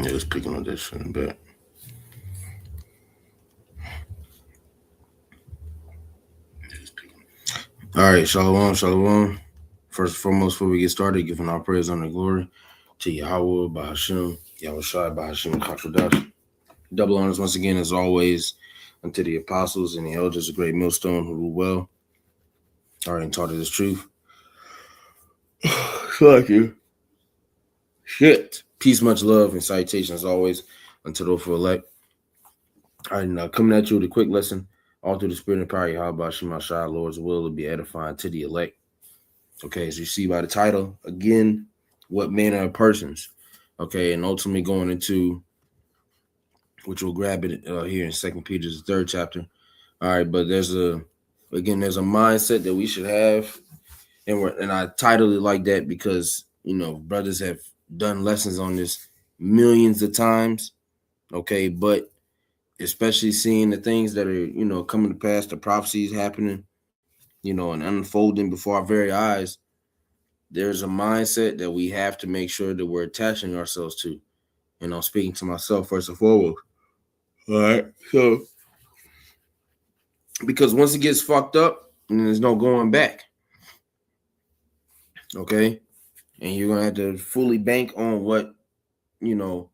Yeah, it's picking on that shit in the back. All right, shalom, shalom. First and foremost, before we get started, giving our praise, honor, and glory to Yahweh, Bahashim, Yahweh Shai, Bahashim, Katradash. Double honors once again, as always, unto the apostles and the elders, a great millstone who rule well, are and taught of this truth. Thank you. Shit. Peace, much love, and salutations, as always, unto those who elect. All right, now coming at you with a quick lesson, all through the spirit and power, Yahweh, Bahashim, Shai, Lord's will to be edifying to the elect. Okay, as you see by the title, again, what manner of persons? Okay, and ultimately going into, which we'll grab it here in Second Peter's third chapter. All right, but there's a mindset that we should have, and I titled it like that because brothers have done lessons on this millions of times. Okay, but especially seeing the things that are coming to pass, the prophecies happening, and unfolding before our very eyes. There's a mindset that we have to make sure that we're attaching ourselves to. And I'm speaking to myself first and foremost. All right. So, because once it gets fucked up, there's no going back. Okay. And you're going to have to fully bank on what, the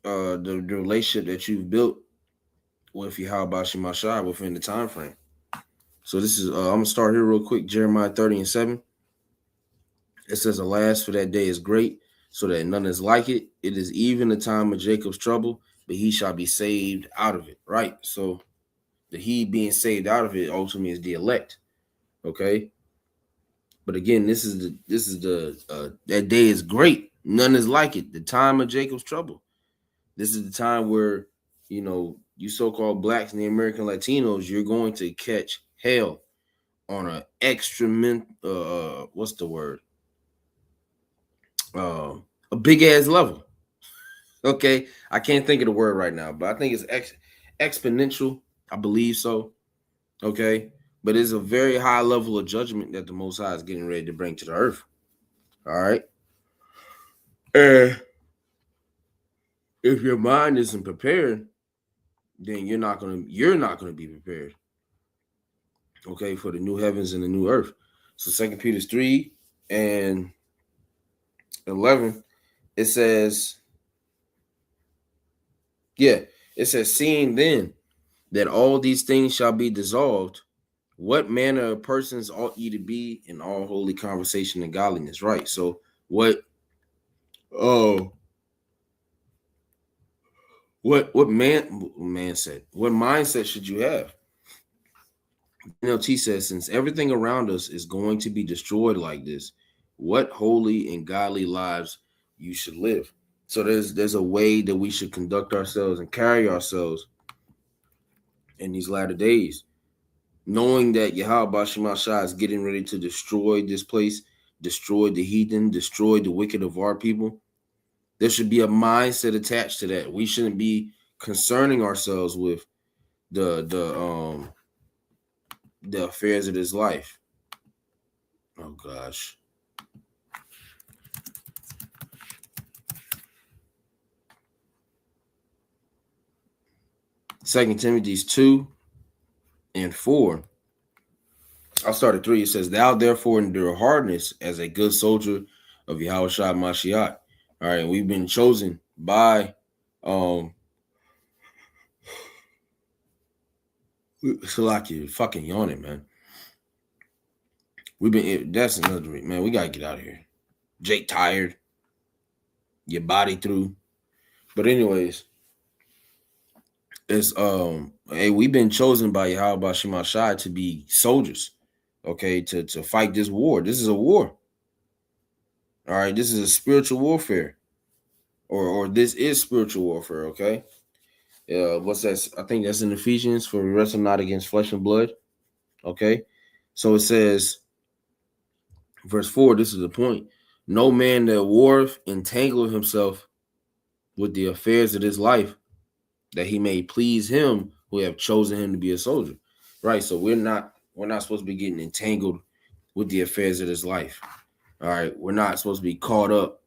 relationship that you've built with Yahweh Shai within the time frame. So this is, I'm going to start here real quick. Jeremiah 30:7. It says, alas, for that day is great, so that none is like it. It is even the time of Jacob's trouble, but he shall be saved out of it. Right. So the he being saved out of it ultimately is the elect. Okay. But again, this is the that day is great. None is like it. The time of Jacob's trouble. This is the time where, you so-called blacks and the American Latinos, you're going to catch hell on an extra what's the word? A big ass level. Okay, I can't think of the word right now, but I think it's exponential. I believe so. Okay, but it's a very high level of judgment that the Most High is getting ready to bring to the earth. All right, and if your mind isn't prepared, then you're not gonna be prepared. Okay, for the new heavens and the new earth. So 2 Peter 3:11, it says, seeing then that all these things shall be dissolved, what manner of persons ought ye to be in all holy conversation and godliness? Right. So what man said, what mindset should you have? NLT says, since everything around us is going to be destroyed like this, what holy and godly lives you should live. So there's a way that we should conduct ourselves and carry ourselves in these latter days, knowing that Yahweh Shema Shai is getting ready to destroy this place, destroy the heathen, destroy the wicked of our people. There should be a mindset attached to that. We shouldn't be concerning ourselves with the affairs of this life. Oh gosh. 2 Timothy 2:4. I'll start at 3. It says, thou therefore endure hardness as a good soldier of Yahweh Shai Mashiach. All right, we've been chosen by Salaki, fucking yawning, man. That's another man. We gotta get out of here. Jake tired. Your body through. But anyways, it's hey, we've been chosen by Yahweh Shema Shai to be soldiers. Okay, to fight this war. This is a war. All right, this is a spiritual warfare. Or this is spiritual warfare, okay? What's that? I think that's in Ephesians, for we wrestle not against flesh and blood. Okay. So it says, verse 4, this is the point. No man that warreth entangle himself with the affairs of this life, that he may please him who have chosen him to be a soldier. Right. So we're not supposed to be getting entangled with the affairs of this life. All right. We're not supposed to be caught up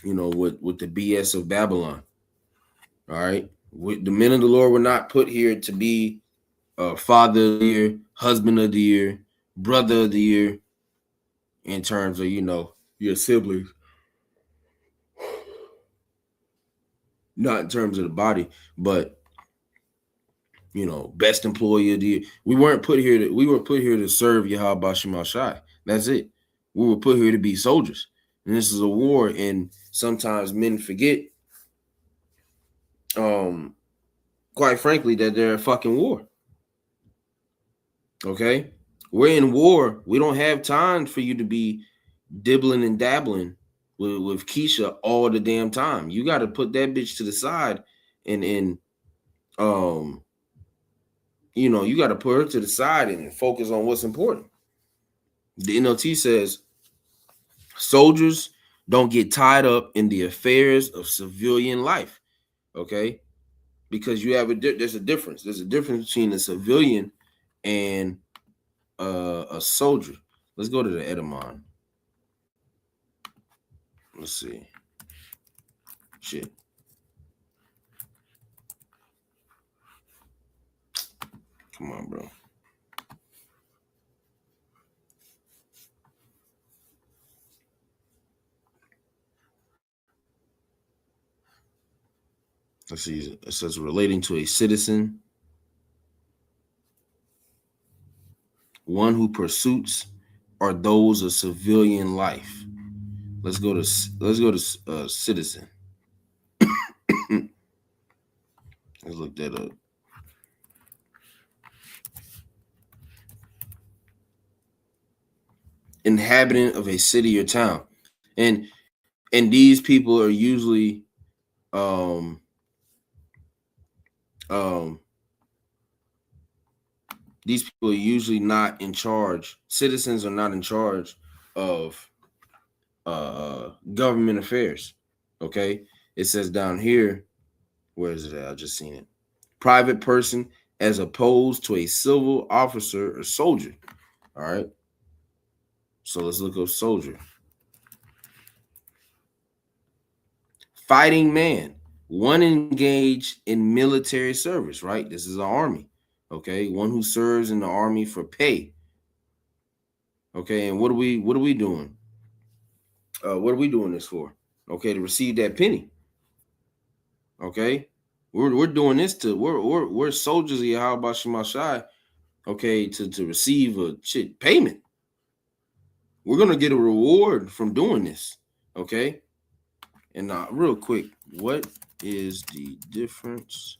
with the BS of Babylon. All right. The men of the Lord were not put here to be father of the year, husband of the year, brother of the year, in terms of, your siblings, not in terms of the body, but, best employee of the year. We were put here to serve Yahweh Shema Shai. That's it. We were put here to be soldiers. And this is a war, and sometimes men forget, quite frankly, that they're a fucking war. Okay? We're in war. We don't have time for you to be dibbling and dabbling with Keisha all the damn time. You got to put that bitch to the side and you got to put her to the side and focus on what's important. The NLT says soldiers don't get tied up in the affairs of civilian life, okay? Because there's a difference. There's a difference between a civilian and a soldier. Let's go to the Edamon. Let's see. Shit. Come on, bro. Let's see. It says relating to a citizen, one who pursuits are those of civilian life. Let's go to citizen. Let's look that up. Inhabitant of a city or town, and these people are usually these people are usually not in charge. Citizens are not in charge of government affairs. Okay, it says down here, where is it at? I just seen it. Private person as opposed to a civil officer or soldier. All right, so let's look up soldier. Fighting man, one engaged in military service, right? This is an army, okay? One who serves in the army for pay. Okay, and what are we doing? What are we doing this for? Okay, to receive that penny. Okay, we're doing this we're soldiers of Yahweh Shema Shai, okay, to receive a payment. We're gonna get a reward from doing this, okay? And real quick, what is the difference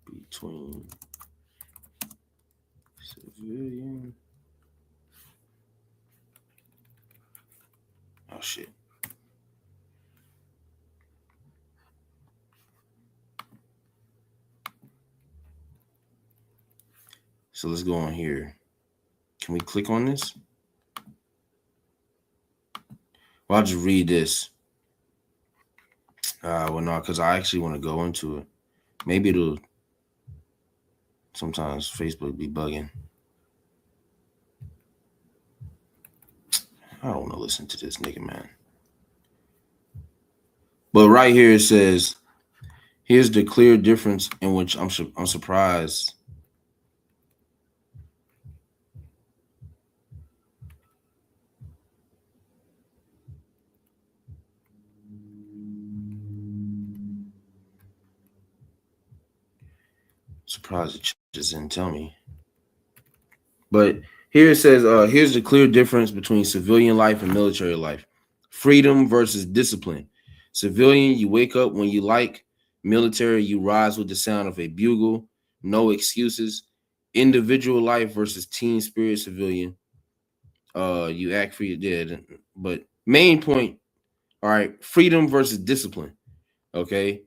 between civilian? Oh shit. So let's go on here. Can we click on this? Well, I'll just read this. Well, no, because I actually want to go into it. Maybe it'll. Sometimes Facebook be bugging. I don't want to listen to this nigga, man. But right here it says, here's the clear difference in which I'm surprised. Surprised it just didn't tell me. But here it says, here's the clear difference between civilian life and military life. Freedom versus discipline. Civilian, you wake up when you like. Military, you rise with the sound of a bugle. No excuses. Individual life versus team spirit. Civilian, you act for your dead. But main point, all right, freedom versus discipline. Okay,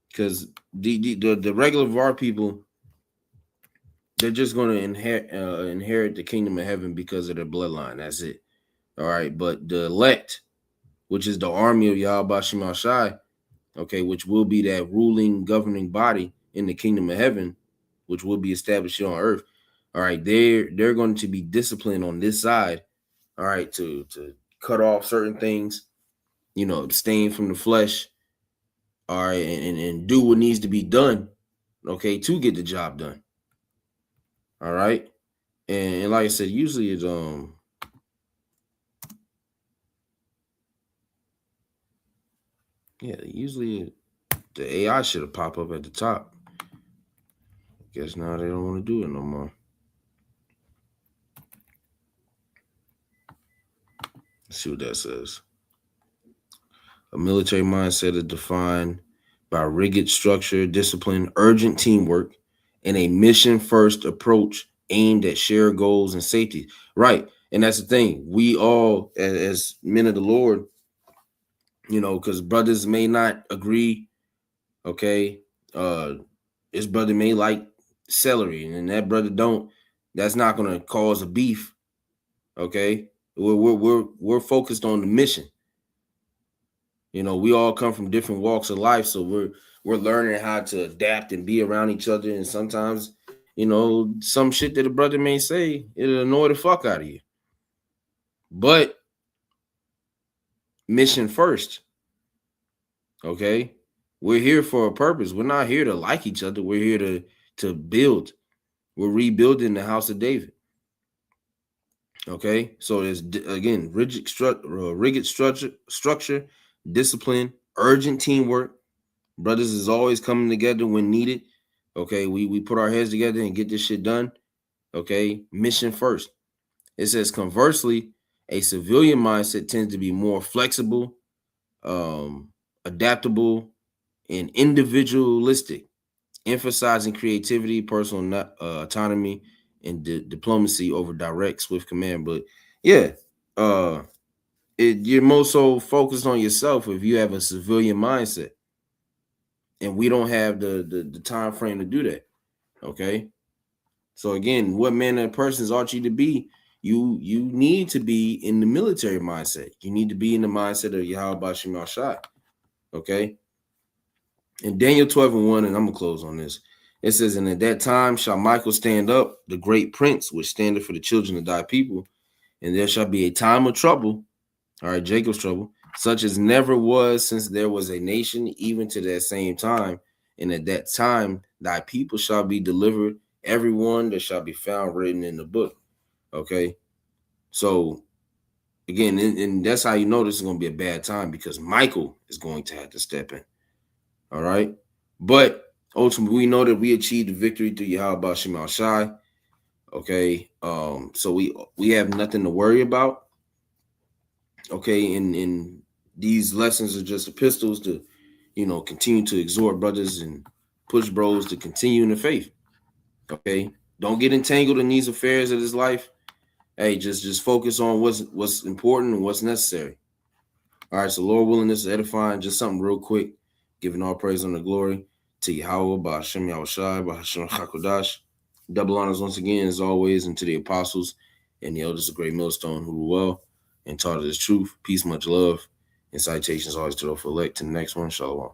because the regular VAR people, they're just going to inherit the kingdom of heaven because of their bloodline. That's it. All right. But the elect, which is the army of Yahweh Shema Shai, okay, which will be that ruling, governing body in the kingdom of heaven, which will be established here on earth. All right. They're going to be disciplined on this side. All right. To cut off certain things, abstain from the flesh, all right, and do what needs to be done, okay, to get the job done. All right. And like I said, usually it's usually the AI should have popped up at the top. Guess now they don't want to do it no more. Let's see what that says. A military mindset is defined by rigid structure, discipline, urgent teamwork, and a mission-first approach aimed at shared goals and safety. Right. And that's the thing. We all, as men of the Lord, because brothers may not agree, okay? This brother may like celery, and that brother don't. That's not gonna cause a beef, okay? We're focused on the mission. We all come from different walks of life, so we're learning how to adapt and be around each other. And sometimes, some shit that a brother may say, it'll annoy the fuck out of you. But mission first, okay? We're here for a purpose. We're not here to like each other. We're here to build. We're rebuilding the house of David. Okay, so there's again rigid structure, discipline, urgent teamwork. Brothers is always coming together when needed. Okay, we put our heads together and get this shit done. Okay, mission first. It says conversely, a civilian mindset tends to be more flexible, adaptable, and individualistic, emphasizing creativity, personal autonomy, and diplomacy over direct, swift command. But yeah, you're more so focused on yourself if you have a civilian mindset, and we don't have the time frame to do that. Okay, so again, what manner of persons ought you to be? You need to be in the military mindset. You need to be in the mindset of Yahweh Shema Shai. Okay. In Daniel 12:1, and I'm gonna close on this. It says, and at that time shall Michael stand up, the great prince, which standeth for the children of thy people, and there shall be a time of trouble, all right, Jacob's trouble, such as never was since there was a nation, even to that same time. And at that time thy people shall be delivered, everyone that shall be found written in the book. Okay, so again, and that's how you know this is going to be a bad time, because Michael is going to have to step in. All right. But ultimately, we know that we achieved the victory through Yahweh Shema Shai. Okay. So we have nothing to worry about. Okay. And these lessons are just epistles to, continue to exhort brothers and push bros to continue in the faith. Okay. Don't get entangled in these affairs of this life. Hey, just focus on what's important and what's necessary. All right. So Lord willing, this is edifying. Just something real quick. Giving all praise and the glory to Yahweh, by Hashem Yahushai, by Hashem HaKodash. Double honors once again, as always, and to the apostles and the elders of Great Millstone who rule well and taught us truth. Peace, much love, and citations always to the elect. To the next one, Shalom.